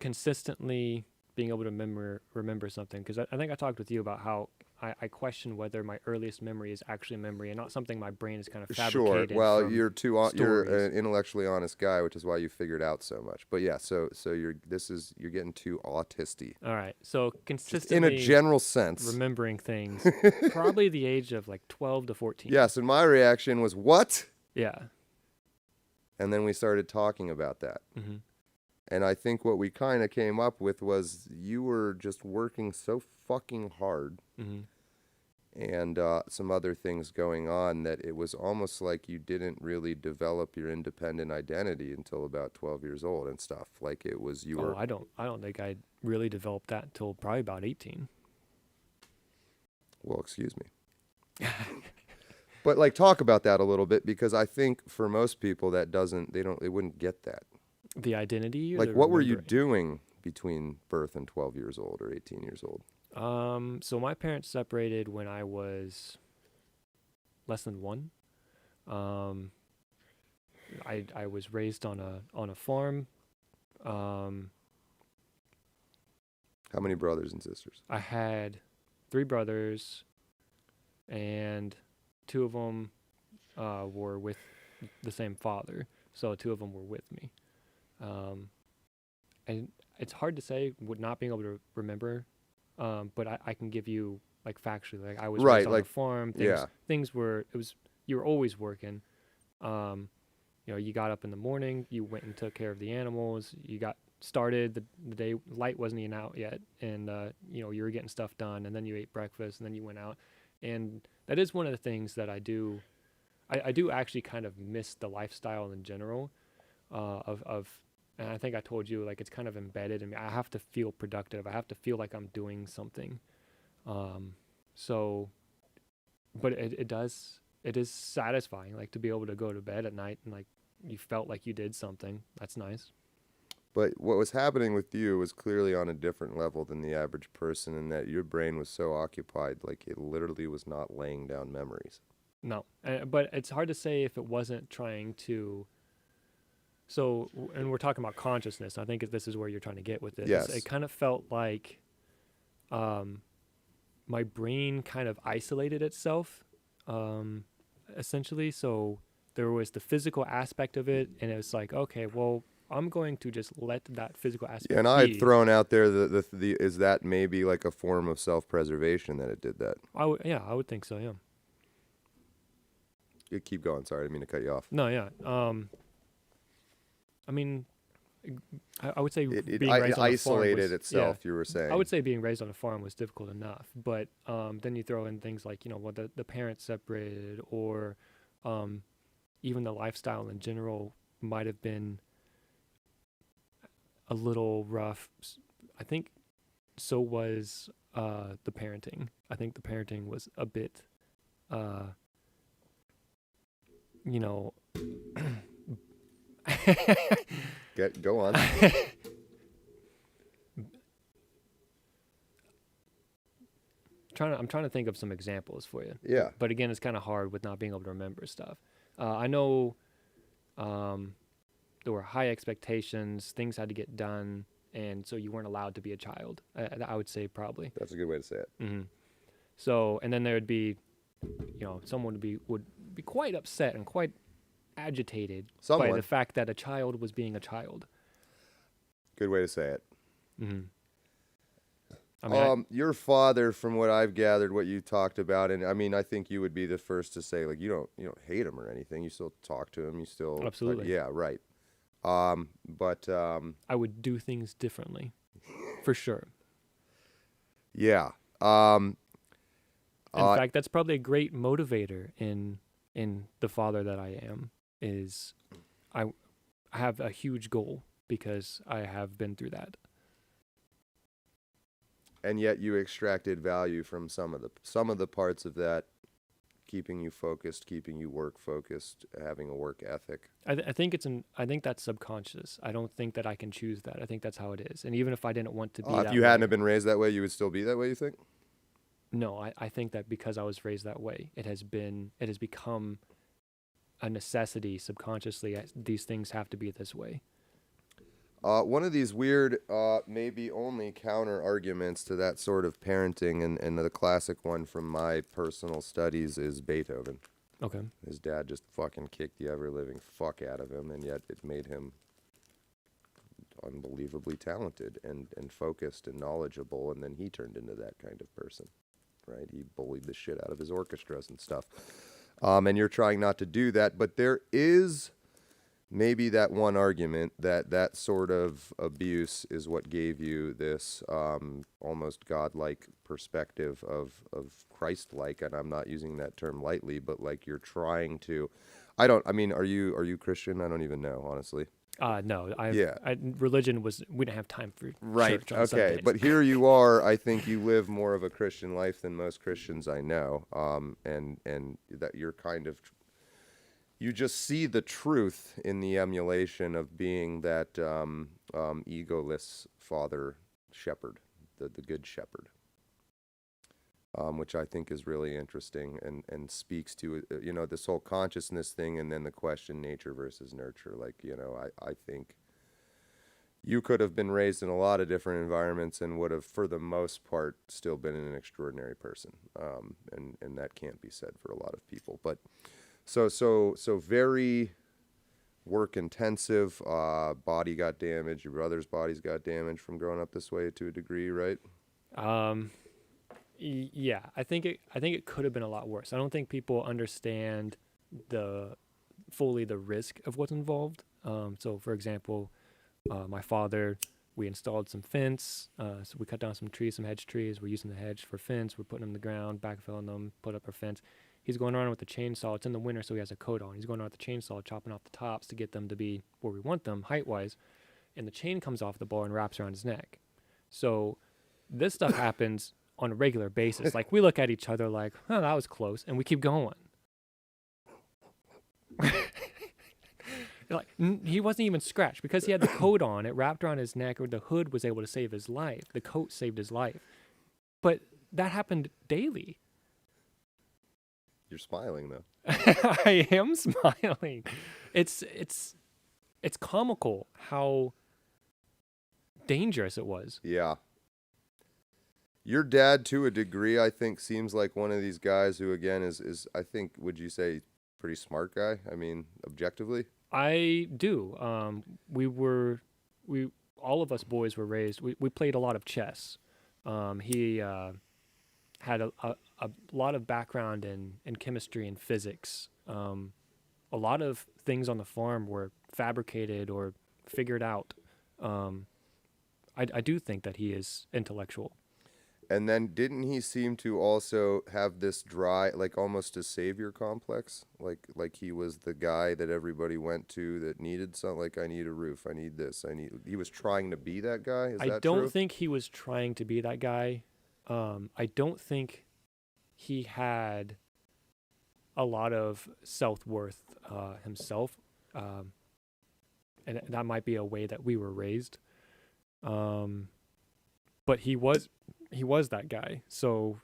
consistently being able to remember something. Because I think I talked with you about how I question whether my earliest memory is actually a memory and not something my brain is kind of fabricated. Sure. Well, from you're an stories. intellectually honest guy, which is why you figured out so much. But yeah, so you're getting too autisty. All right. So Just consistently in a general sense. remembering things, probably the age of like 12 to 14. Yes, and my reaction was, what? Yeah. And then we started talking about that. And I think what we kind of came up with was you were just working so fucking hard Mm-hmm. and some other things going on that it was almost like you didn't really develop your independent identity until about 12 years old and stuff. Like it was you were. I don't think I really developed that until probably about 18. Well, excuse me. But like talk about that a little bit, because I think for most people that they wouldn't get that. The identity, or Like the what were you remembering? doing between birth and 12 years old or 18 years old? So my parents separated when I was less than 1. Um, I was raised on a farm. Um, How many brothers and sisters? I had 3 brothers, and 2 of them were with the same father. So 2 of them were with me. And it's hard to say with not being able to remember, but I can give you like factually, like I was Right, raised on like a farm. yeah. Things were, you were always working. Um, you got up in the morning, you went and took care of the animals, you got started the day, light wasn't even out yet, and you were getting stuff done, and then you ate breakfast, and then you went out. And that is one of the things that I do. I do actually kind of miss the lifestyle in general, of and I think I told you, like, it's kind of embedded in me. I have to feel productive. I have to feel like I'm doing something. So, but it is satisfying, like, to be able to go to bed at night and like you felt like you did something. That's nice. But what was happening with you was clearly on a different level than the average person, in that your brain was so occupied, like it literally was not laying down memories. No, but it's hard to say if it wasn't trying to. So, and we're talking about consciousness. I think this is where you're trying to get with this. Yes. It kind of felt like my brain kind of isolated itself, essentially. So there was the physical aspect of it, and it was like, okay, well, I'm going to just let that physical aspect Yeah, and I had be. thrown out there the is that maybe like a form of self-preservation that it did that. I would think so. Yeah. You keep going. Sorry, I didn't mean to cut you off. No, yeah. I mean, I would say It being raised on a farm isolated was, itself. yeah, You were saying. I would say being raised on a farm was difficult enough, but then you throw in things like, the parents separated, or even the lifestyle in general might have been a little rough. I think so was the parenting. I think the parenting was a bit, you know. Go on. I'm trying to think of some examples for you. Yeah. But again, it's kind of hard with not being able to remember stuff. I know there were high expectations, things had to get done, and so you weren't allowed to be a child. I would say probably. That's a good way to say it. Mm-hmm. So, and then there would be, someone would be quite upset and quite agitated by the fact that a child was being a child. Good way to say it. Mm-hmm. I mean, your father, from what I've gathered, what you talked about, and I mean, I think you would be the first to say, like, you don't hate him or anything. You still talk to him. You still absolutely. yeah, right. But I would do things differently, for sure. Yeah. In fact, that's probably a great motivator in the father that I am. Is I have a huge goal because I have been through that. And yet you extracted value from some of the parts of that, keeping you focused, keeping you work focused, having a work ethic. I think that's subconscious. I don't think that I can choose that. I think that's how it is. And even if I didn't want to be that if you way, hadn't have been raised that way, you would still be that way, you think? No, I think that because I was raised that way, it has become a necessity subconsciously. These things have to be this way. One of these weird, maybe only counter arguments to that sort of parenting, and the classic one from my personal studies, is Beethoven. Okay. His dad just fucking kicked the ever-living fuck out of him, and yet it made him unbelievably talented and focused and knowledgeable, and then he turned into that kind of person, right? He bullied the shit out of his orchestras and stuff. And you're trying not to do that, but there is maybe that one argument, that sort of abuse is what gave you this almost godlike perspective of Christ-like, and I'm not using that term lightly, but like you're trying to. I mean, are you Christian? I don't even know, honestly. No, Yeah. religion was, we didn't have time for Right. church on Okay. Sundays. But here you are. I think you live more of a Christian life than most Christians I know. And that you're kind of, you just see the truth in the emulation of being that egoless father shepherd, the good shepherd, which I think is really interesting and speaks to, this whole consciousness thing, and then the question nature versus nurture. Like, I think you could have been raised in a lot of different environments and would have, for the most part, still been an extraordinary person. And that can't be said for a lot of people. But so very work intensive. Body got damaged. Your brother's body's got damaged from growing up this way to a degree, right? Yeah, I think it could have been a lot worse. I don't think people understand fully the risk of what's involved. So, for example, my father, we installed some fence. So we cut down some trees, some hedge trees. We're using the hedge for fence. We're putting them in the ground, backfilling them, put up our fence. He's going around with the chainsaw. It's in the winter, so he has a coat on. He's going around with the chainsaw, chopping off the tops to get them to be where we want them, height-wise. And the chain comes off the bar and wraps around his neck. So this stuff happens on a regular basis. Like, we look at each other like, oh, that was close, and we keep going. Like, he wasn't even scratched because he had the coat on. It wrapped around his neck, or the hood was able to save his life. The coat saved his life. But that happened daily. You're smiling though. I am smiling. It's comical how dangerous it was. Yeah. Your dad, to a degree, I think, seems like one of these guys who, again, is I think, would you say, pretty smart guy? I mean, objectively? I do. All of us boys were raised, we played a lot of chess. He had a lot of background in chemistry and physics. A lot of things on the farm were fabricated or figured out. I do think that he is intellectual. And then didn't he seem to also have this dry, like almost a savior complex? Like he was the guy that everybody went to that needed something, like, I need a roof, I need this, he was trying to be that guy? Is that true? I don't think he was trying to be that guy. I don't think he had a lot of self-worth himself. And that might be a way that we were raised. But he was that guy. So,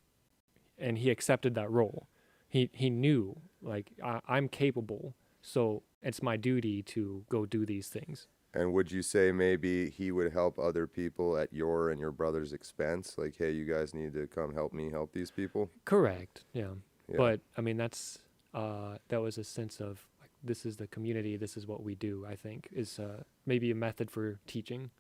and he accepted that role. He knew, like, I'm capable, so it's my duty to go do these things. And would you say maybe he would help other people at your and your brother's expense? Like, hey, you guys need to come help me help these people? Correct. Yeah. But I mean, that was a sense of, like, this is the community, this is what we do, I think, is maybe a method for teaching.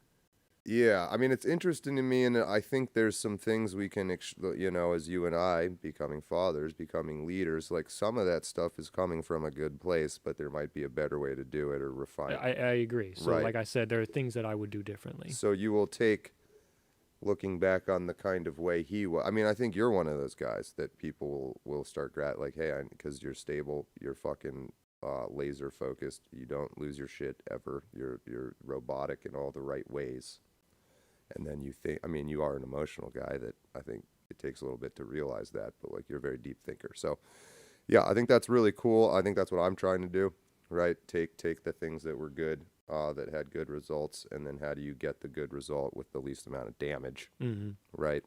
Yeah, I mean, it's interesting to me, and I think there's some things we can, as you and I, becoming fathers, becoming leaders, like, some of that stuff is coming from a good place, but there might be a better way to do it or refine it. I agree. So, Right. Like I said, there are things that I would do differently. So you will take, looking back on the kind of way he was, I mean, I think you're one of those guys that people will start, like, hey, because you're stable, you're fucking laser focused, you don't lose your shit ever, you're robotic in all the right ways. And then you think, I mean, you are an emotional guy that I think it takes a little bit to realize that, but, like, you're a very deep thinker. So, yeah, I think that's really cool. I think that's what I'm trying to do, right? Take the things that were good, that had good results, and then how do you get the good result with the least amount of damage, right?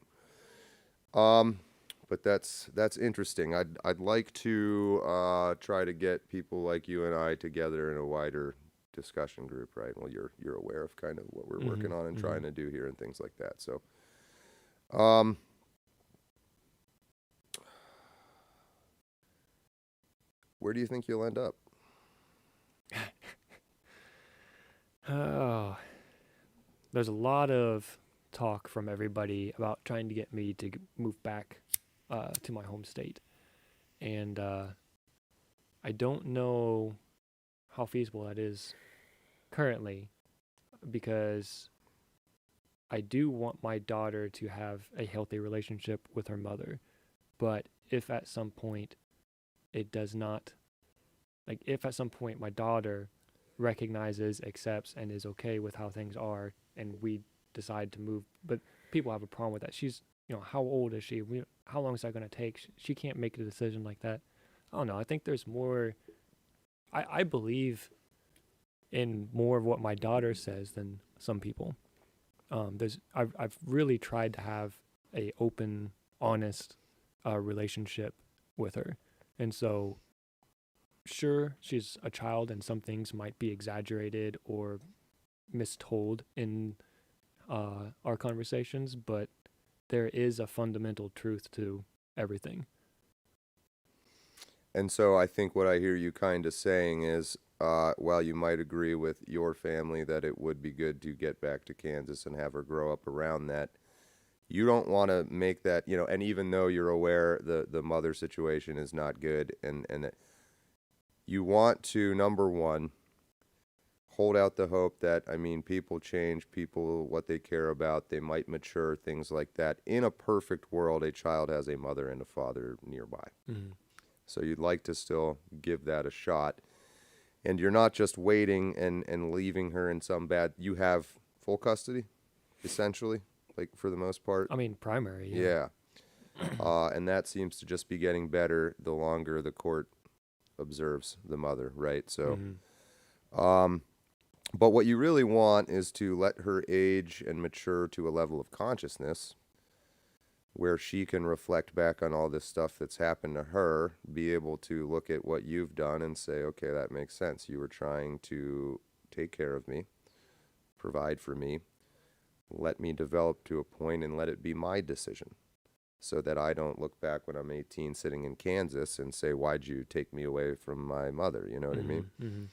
But that's interesting. I'd like to try to get people like you and I together in a wider discussion group, right? Well, you're aware of kind of what we're working on and trying to do here and things like that. So, where do you think you'll end up? Oh, there's a lot of talk from everybody about trying to get me to move back to my home state. And I don't know how feasible that is currently, because I do want my daughter to have a healthy relationship with her mother. But if at some point it does not, like if at some point my daughter recognizes, accepts, and is okay with how things are, and we decide to move, but people have a problem with that. She's, how old is she? How long is that going to take? She can't make a decision like that. I don't know. I think there's more. I believe in more of what my daughter says than some people. I've really tried to have a open, honest relationship with her, and so sure, she's a child, and some things might be exaggerated or mistold in our conversations, but there is a fundamental truth to everything. And so I think what I hear you kind of saying is, while you might agree with your family that it would be good to get back to Kansas and have her grow up around that, you don't want to make that, and even though you're aware the mother situation is not good, and you want to, number one, hold out the hope that, people change, people, what they care about, they might mature, things like that. In a perfect world, a child has a mother and a father nearby. Mm-hmm. So you'd like to still give that a shot. And you're not just waiting and leaving her in some bad... You have full custody, essentially, like for the most part. Primary, yeah. And that seems to just be getting better the longer the court observes the mother, right? So, but what you really want is to let her age and mature to a level of consciousness where she can reflect back on all this stuff that's happened to her, be able to look at what you've done and say, okay, that makes sense. You were trying to take care of me, provide for me, let me develop to a point and let it be my decision, so that I don't look back when I'm 18 sitting in Kansas and say, why'd you take me away from my mother? You know what I mean? Mm-hmm.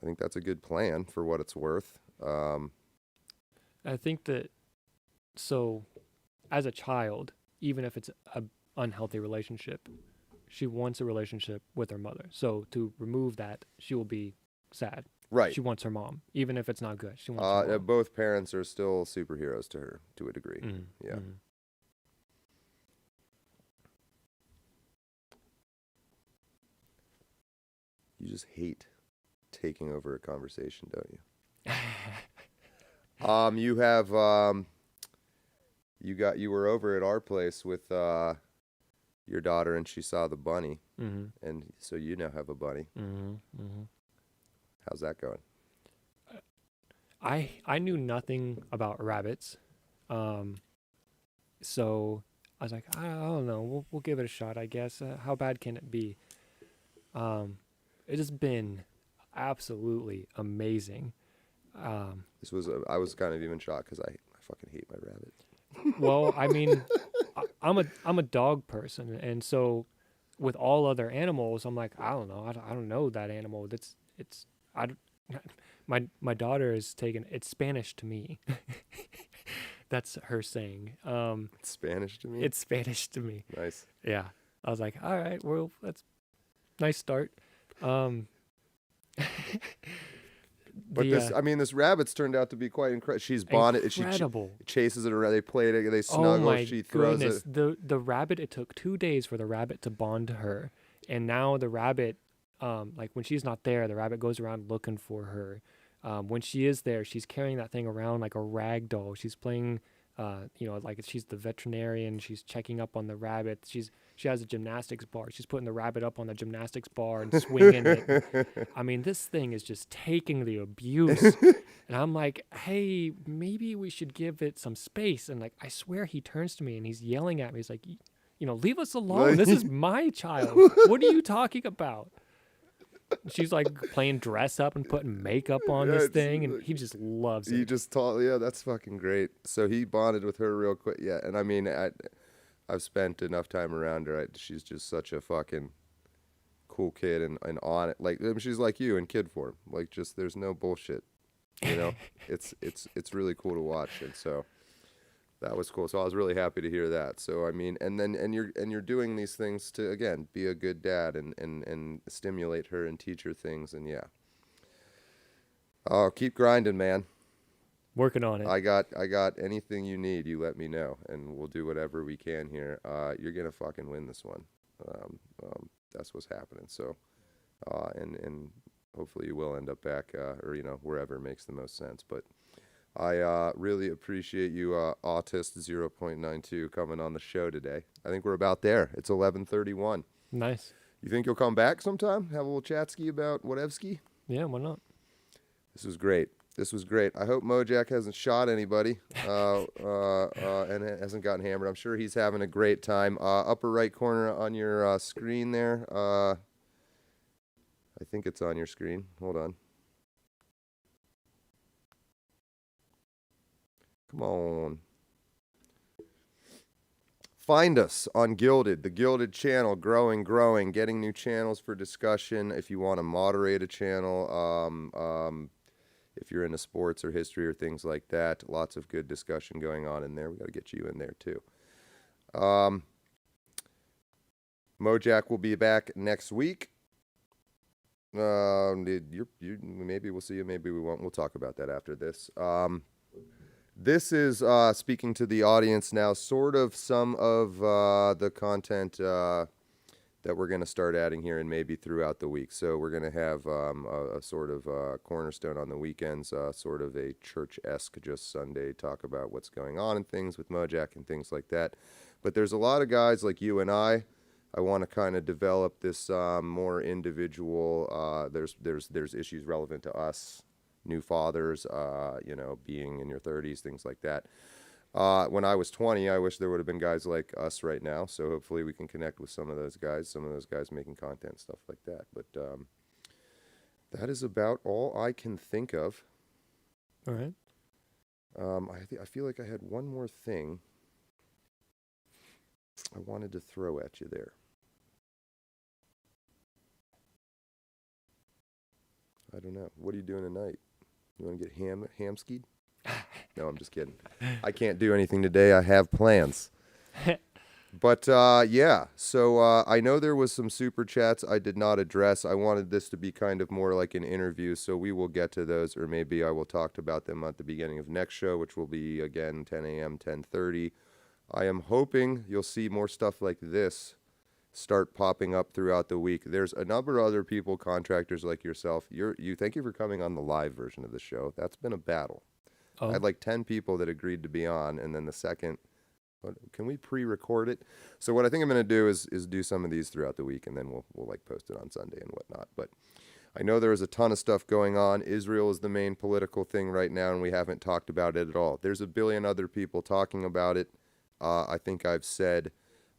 I think that's a good plan for what it's worth. I think that, so as a child, even if it's an unhealthy relationship, she wants a relationship with her mother. So to remove that, she will be sad. Right. She wants her mom, even if it's not good. She wants her mom. Both parents are still superheroes to her, to a degree. Mm-hmm. Yeah. Mm-hmm. You just hate taking over a conversation, don't you? You were over at our place with your daughter, and she saw the bunny, and so you now have a bunny. How's that going? I knew nothing about rabbits, so I was like, I don't know, we'll give it a shot, I guess. How bad can it be? It has been absolutely amazing. I was kind of even shocked because I fucking hate my rabbit. Well, I'm a dog person, and so with all other animals, I'm like, I don't know, I don't know that animal. My daughter is taking it's Spanish to me. That's her saying. It's Spanish to me. It's Spanish to me. Nice. Yeah, I was like, all right, well, that's nice start. But this rabbit's turned out to be quite incredible. She's bonded. Incredible. She chases it around. They play it. They snuggle. Oh my she throws goodness. it. The rabbit. It took 2 days for the rabbit to bond to her, and now the rabbit, like when she's not there, the rabbit goes around looking for her. When she is there, she's carrying that thing around like a rag doll. She's playing, like she's the veterinarian. She's checking up on the rabbit. She has a gymnastics bar. She's putting the rabbit up on the gymnastics bar and swinging it. This thing is just taking the abuse. And I'm like, hey, maybe we should give it some space. And like, I swear he turns to me and he's yelling at me. He's like, leave us alone. This is my child. What are you talking about? She's like playing dress up and putting makeup on this thing, and he just loves it. He just that's fucking great. So he bonded with her real quick. Yeah, and I've spent enough time around her. She's just such a fucking cool kid and on it. Like she's like you in kid form. Like just there's no bullshit. It's really cool to watch, and so That was cool. So I was really happy to hear that. So I mean, and you're doing these things to, again, be a good dad and stimulate her and teach her things, and yeah. Oh, keep grinding, man. Working on it. I got anything you need, you let me know, and we'll do whatever we can here. You're gonna fucking win this one. That's what's happening. So, and hopefully you will end up back, or wherever makes the most sense. But I really appreciate you, Autist 0.92, coming on the show today. I think we're about there. It's 11:31. Nice. You think you'll come back sometime? Have a little chat-ski about whatevski? Yeah, why not? This was great. I hope Mojack hasn't shot anybody and hasn't gotten hammered. I'm sure he's having a great time. Upper right corner on your screen there. I think it's on your screen. Hold on. Come on. Find us on Gilded, the Gilded channel, growing, getting new channels for discussion. If you want to moderate a channel, if you're into sports or history or things like that, lots of good discussion going on in there. We got to get you in there too. Mojack will be back next week. Maybe we'll see you, maybe we won't. We'll talk about that after this. This is, speaking to the audience now, sort of some of the content that we're going to start adding here and maybe throughout the week. So we're going to have a sort of cornerstone on the weekends, sort of a church-esque just Sunday talk about what's going on and things with Mojack and things like that. But there's a lot of guys like you and I want to kind of develop this more individual, there's issues relevant to us, new fathers, being in your 30s, things like that. When I was 20, I wish there would have been guys like us right now. So hopefully we can connect with some of those guys making content, stuff like that. But that is about all I can think of. All right. I feel like I had one more thing I wanted to throw at you there. I don't know. What are you doing tonight? You want to get ham-skied? No, I'm just kidding. I can't do anything today. I have plans. But, yeah. So I know there was some super chats I did not address. I wanted this to be kind of more like an interview, so we will get to those, or maybe I will talk about them at the beginning of next show, which will be, again, 10 a.m., 10:30. I am hoping you'll see more stuff like this start popping up throughout the week. There's a number of other people, contractors like yourself. Thank you for coming on the live version of the show. That's been a battle. Oh. I had like 10 people that agreed to be on, and then the second, can we pre-record it? So what I think I'm going to do is do some of these throughout the week, and then we'll like post it on Sunday and whatnot. But I know there is a ton of stuff going on. Israel is the main political thing right now, and we haven't talked about it at all. There's a billion other people talking about it. I think I've said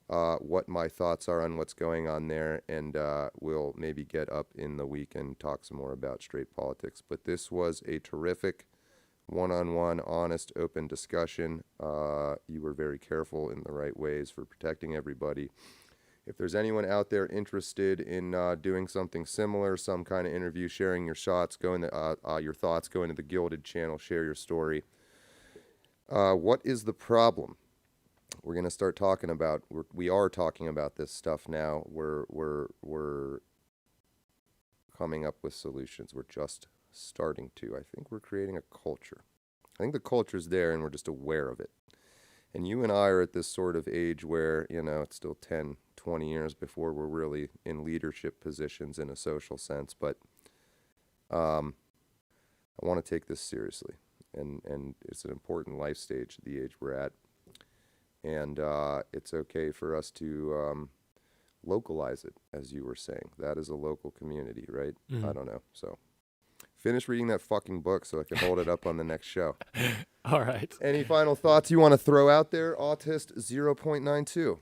what my thoughts are on what's going on there, and we'll maybe get up in the week and talk some more about straight politics. But this was a terrific one-on-one, honest, open discussion. You were very careful in the right ways for protecting everybody. If there's anyone out there interested in doing something similar, some kind of interview, sharing your thoughts, go into the Gilded channel, share your story. What is the problem? We're going to start talking about, we are talking about this stuff now. We're coming up with solutions. We're just starting to. I think we're creating a culture. I think the culture's there and we're just aware of it. And you and I are at this sort of age where, it's still 10, 20 years before we're really in leadership positions in a social sense. But I want to take this seriously. And it's an important life stage, the age we're at. And it's okay for us to localize it, as you were saying. That is a local community, right? Mm-hmm. I don't know. So finish reading that fucking book so I can hold it up on the next show. All right. Any final thoughts you want to throw out there, Autist 0.92?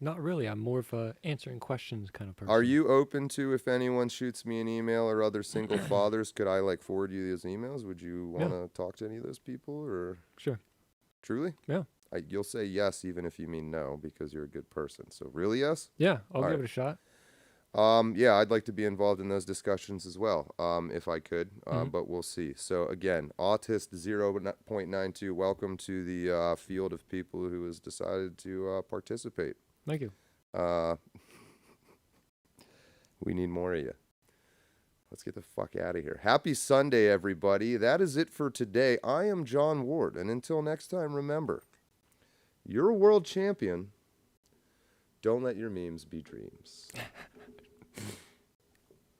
Not really. I'm more of a answering questions kind of person. Are you open to, if anyone shoots me an email or other single fathers, could I forward you those emails? Would you want to talk to any of those people, or? Sure. Truly? Yeah. You'll say yes even if you mean no, because you're a good person. So really yes? Yeah, I'll All give right. it a shot. Yeah, I'd like to be involved in those discussions as well, if I could, Mhm. but we'll see. So again, Autist 0.92, welcome to the field of people who has decided to participate. Thank you. We need more of you. Let's get the fuck out of here. Happy Sunday, everybody. That is it for today. I am John Ward, and until next time, remember, you're a world champion. Don't let your memes be dreams.